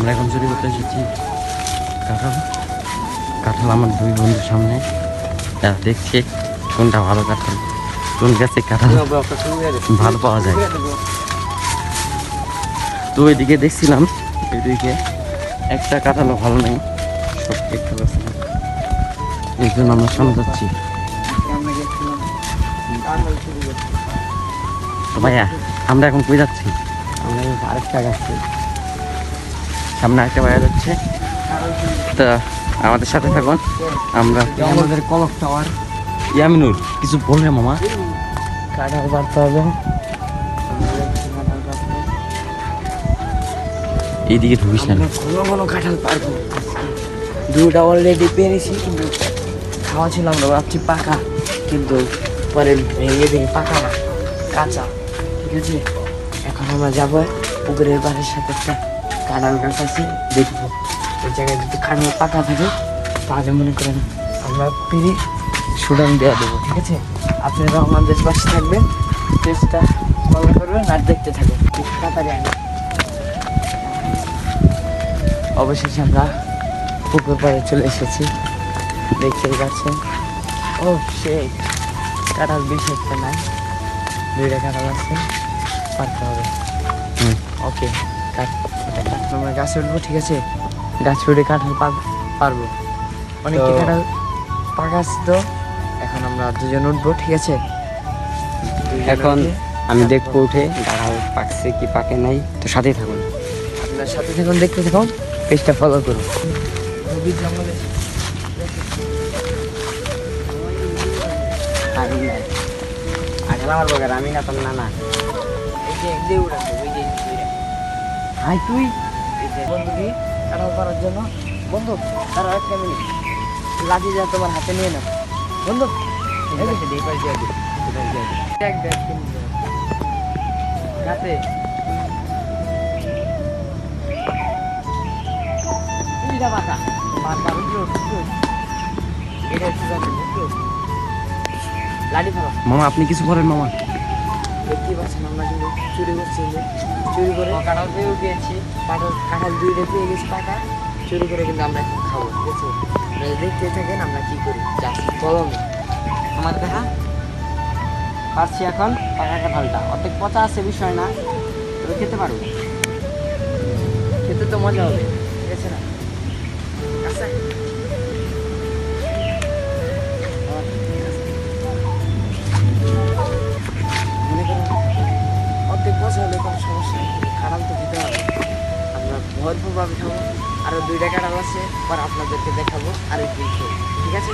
আমরা এখন চুরি করতে এসেছি কাঁঠাল। কাঁঠাল আমার দুই বন্ধুর সামনে, তারা দেখছে কোনটা ভালো কাঁঠাল, কোন গাছে কাঁঠাল ভালো পাওয়া যায়। তো ওইদিকে দেখছিলাম, ওইদিকে একটা কাঁঠালও ভালো নেই, সব দেখতে পাচ্ছি। এই জন্য আমরা সামনে যাচ্ছি। তো ভাইয়া আমরা এখন কই যাচ্ছি? আমরা আরেকটা গাছে সামনে একটা ভাইয়া যাচ্ছে, তা আমাদের সাথে থাকুন। আমরা আমাদের কলক টাওয়ার ইয়ামিনুর কিছু বলবে মামা? কাঁঠাল পাড়তে হবে। এইদিকে ঢুকিস না। ঘন ঘন কাঁঠাল পারবো। দুটা অলরেডি পেরেছি, কিন্তু খাওয়া ছিল আমরা ভাবছি পাকা, কিন্তু পরে ভেঙে ভেঙে পাকা না, কাঁচা। ঠিক আছে, এখন আমরা যাবো পুকুরের বাড়ির সাথে একটা কাঁঠাল গাছ আছে, দেখবো ওই জায়গায় যদি কাঁঠাল পাকা থাকে তাহলে মনে করেন আমরা পেরে সুডান দেওয়া দেবো। ঠিক আছে, আপনারা আমাদের পাশে থাকবেন, চেষ্টা ফলো করবেন আর দেখতে থাকবেন। তাড়াতাড়ি আগে অবশেষে আমরা পুকুর পাড়ে চলে এসেছি, দেখতেই পাচ্ছেন। ও সেই কাঁঠাল বেশি একটা নাই, দুইটা কাঁঠাল আছে, পারতে হবে। ওকে, আমরা গাছে উঠবো। ঠিক আছে, গাছে উঠে কাঁঠাল পারবো। অনেকটা কাঁঠাল পাকা আছে, তো এখন আমরা দুজন উঠবো। ঠিক আছে, এখন আমি দেখবো উঠে কাঁঠাল পাকছে কি পাকে নাই, তো সাথেই থাকুন। আপনার সাথে থাকুন, দেখতে থাকুন, পেজটা ফলো করুন। জঙ্গলে আমার বগার আমি না তোর নানা। হাই তুই বন্ধুকে কাঁঠাল পাড়ার জন্য। বন্ধু তারা একটা মিনিট, লাঠি যা তোমার হাতে নিয়ে নাও বন্ধু। গাছে পাকা পাকা এটা লাঠি ফেলো মামা আপনি কিছু করেন মামা? দেখতেই পাচ্ছেন আমরা কিন্তু চুরি করছি, চুরি করে কাঁঠাল পেয়েও গিয়েছি, কাঁঠাল দুইটা পেয়ে গেছি পাকা, চুরি করে কিন্তু আমরা এখন খাবো। ঠিক আছে, আপনারা দেখতে থাকেন আমরা কি করি। কলম আমার দেখা পারছি এখন পাকা কাঁঠালটা, অর্ধেক পচা আছে, বিষয় না, তবে খেতে পারবো। খেতে তো মজা হবে। ঠিক আছে না? আচ্ছা মনে করেন অর্ধেক পচা হলে কোনো সমস্যা নেই, কাঁঠাল তো দিতে হবে। আমরা ভরপুরভাবে খাবো। আরও দুইটা কাঁঠাল আছে, পর আপনাদেরকে দেখাবো আর একটু খেয়ে। ঠিক আছে,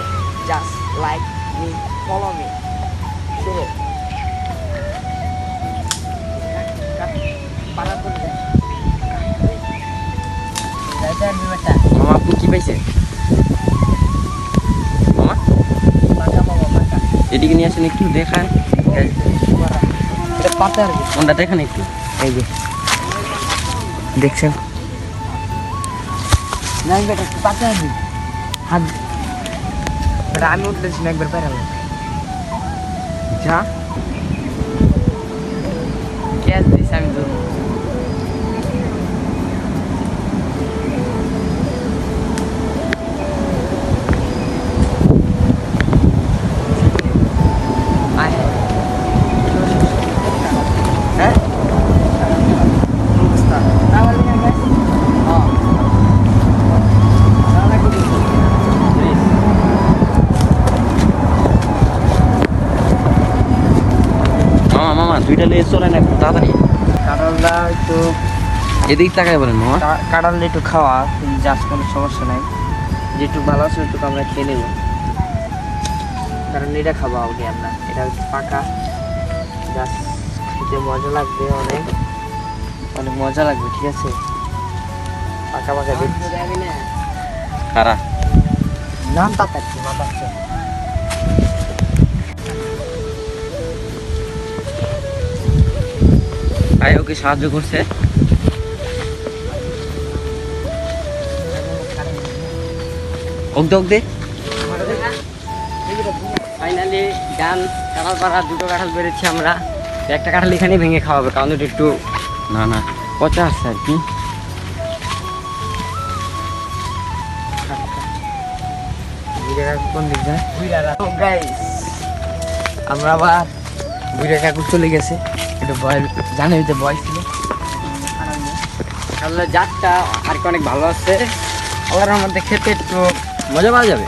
just like me, follow me, শুরু। পাড়া করে দেয় মামা আপনি কি পাইছে? মামা পাকা মামা পাকা, এদিকে নিয়ে আসেন একটু দেখান। এটা পাতা আর কি। কোনটা দেখান একটু। এই যে দেখছেন না, বেটা পাতা আর কি। হাত বেটা আমি উঠতেছি না, একবার পেরাল যা ক্যাচ দিস আমি তো। হ্যাঁ মামা মামা দুইটা লিয়ে চলেন একটু তাড়াতাড়ি। কাঁঠালটা একটু এদিক তাকাই বলেন মামা। কাঁঠালটা একটু খাওয়া, কিন্তু জাস্ট কোনো সমস্যা নাই, যেটুকু ভালো আছে ওইটুকু আমরা খেয়ে নেব, কারণ এটা খাবো আগে আমরা। এটা হচ্ছে পাকা, জাস্ট খেতে মজা লাগবে, অনেক অনেক মজা লাগবে। ঠিক আছে, পাকা পাকা দেখছি কারা নাম তাকাচ্ছি মাতাচ্ছে। আয় ওকে সাহায্য করছে। ওক দে ফাইনালি গান কাঁঠাল পাড়া দুটো কাঁঠাল বেড়েছি আমরা। একটা কাঁঠাল এখানেই ভেঙে খাওয়াবে, কারণ ওটা একটু না না পচা আছে আর কি। বুড়া কাকু কোন দিক যায়? তো গাইস আমরা আবার বুড়া কাকু চলে গেছে, একটু ভয় জানে হইতে ভয় ছিল। তাহলে জাতটা আর কি অনেক ভালো আছে, ওর মধ্যে খেতে একটু মজা পাওয়া যাবে।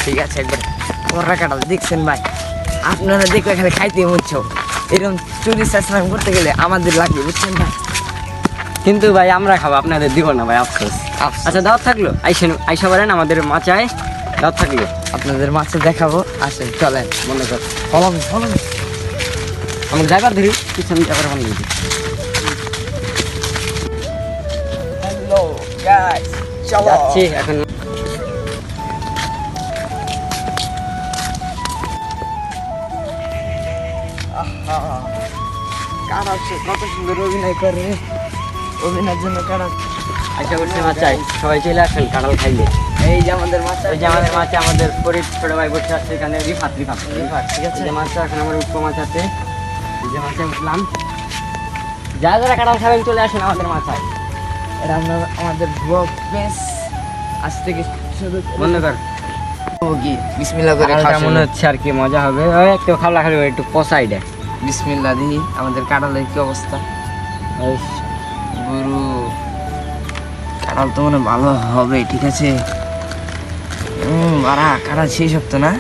ঠিক আছে, একবার কর্রা কাটাল দেখছেন ভাই, আপনারা দেখলে খালি খাইতে মুচ্ছ, এরকম চুরি চেষ্টাম করতে গেলে আমাদের লাগবে, বুঝছেন ভাই? কিন্তু ভাই আমরা খাবো, আপনাদের দিব না ভাই, আফসোস। আচ্ছা দাওয়াত থাকলো, আইসা পারেন আমাদের মাচায়, দাওয়াত থাকলো। আপনাদের মাছে দেখাবো, আসেন চলেন। মনে কর ফলন ফলন আমাকে ড্রাইভার ধরি, পিছনে ড্রাইভার মনে দিই। হ্যালো গাইস, চলো যাচ্ছি এখন। কারা কত সুন্দর অভিনয় করে, অভিনয়ের জন্য কারা আশা করছি মাচায় সবাই চলে আসেন কাঁঠাল খাইলে। এই যে আমাদের মাছ, এই যে আমাদের মাছে আমাদের গরিব ছোট ভাই বসে আছে এখানে, রিফাত রিফাত রিফাত, ঠিক আছে। এই যে মাছটা এখন আমার উঠবো মাছ আছে, এই যে মাছে উঠলাম। যারা যারা কাঁঠাল খাবেন চলে আসেন আমাদের মাছায়। এটা আমরা আমাদের ব্লগ পেজ আজ থেকে শুরু বন্ধ কর। কি বিসমিল্লাহ করে কাঁঠালটা খাওয়া মনে শুরু। হচ্ছে আর কি মজা হবে, ওই একটু খাওয়া খালি একটু পচাই দেয়। বিসমিল্লাহ দিই, আমাদের কাঁঠালের কি অবস্থা? গুরু কাঁঠাল তো মনে হয় ভালো হবে, ঠিক আছে। আরা কাঁঠাল সেই শক্ত না,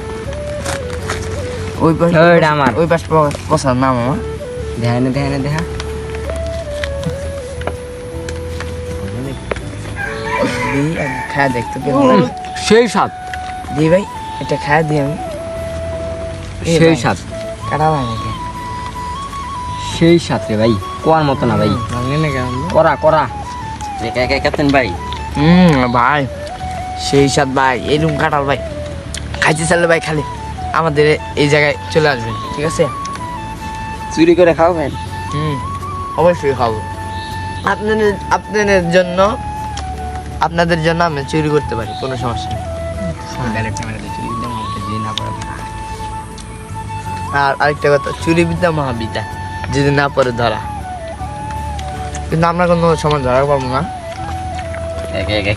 ওই পাশ ওইটা আমার। ওই পাশ পছার না মামা। দেখা না দেখা না দেখা। দিই আমি খায়া দেখতে পেলাম। সেই স্বাদ, দিই ভাই, এটা খায়া দিই আমি। এ সেই ভাই, স্বাদ, কাঁঠাল হয় নাকি? সেই স্বাদ রে ভাই, কোয়ার মতো না ভাই, ভাঙে না কেন? করা করা। একা একা খেতেন ভাই। ভাই সেই স্বাদ ভাই, এরকম কাঁঠাল ভাই খাইতে চাইলে ভাই খালি আমাদের এই জায়গায় চলে আসবেন, ঠিক আছে। চুরি করে খাওয়াবেন? অবশ্যই খাবো। আপনাদের জন্য আমি চুরি করতে পারি, কোনো সমস্যা নেই। আর আরেকটা কথা, চুরি বিদ্যা মহাবিদ্যা, যদি না পরে ধরা, কিন্তু আমরা কোনো সময় ধরা পাবো না। একা একা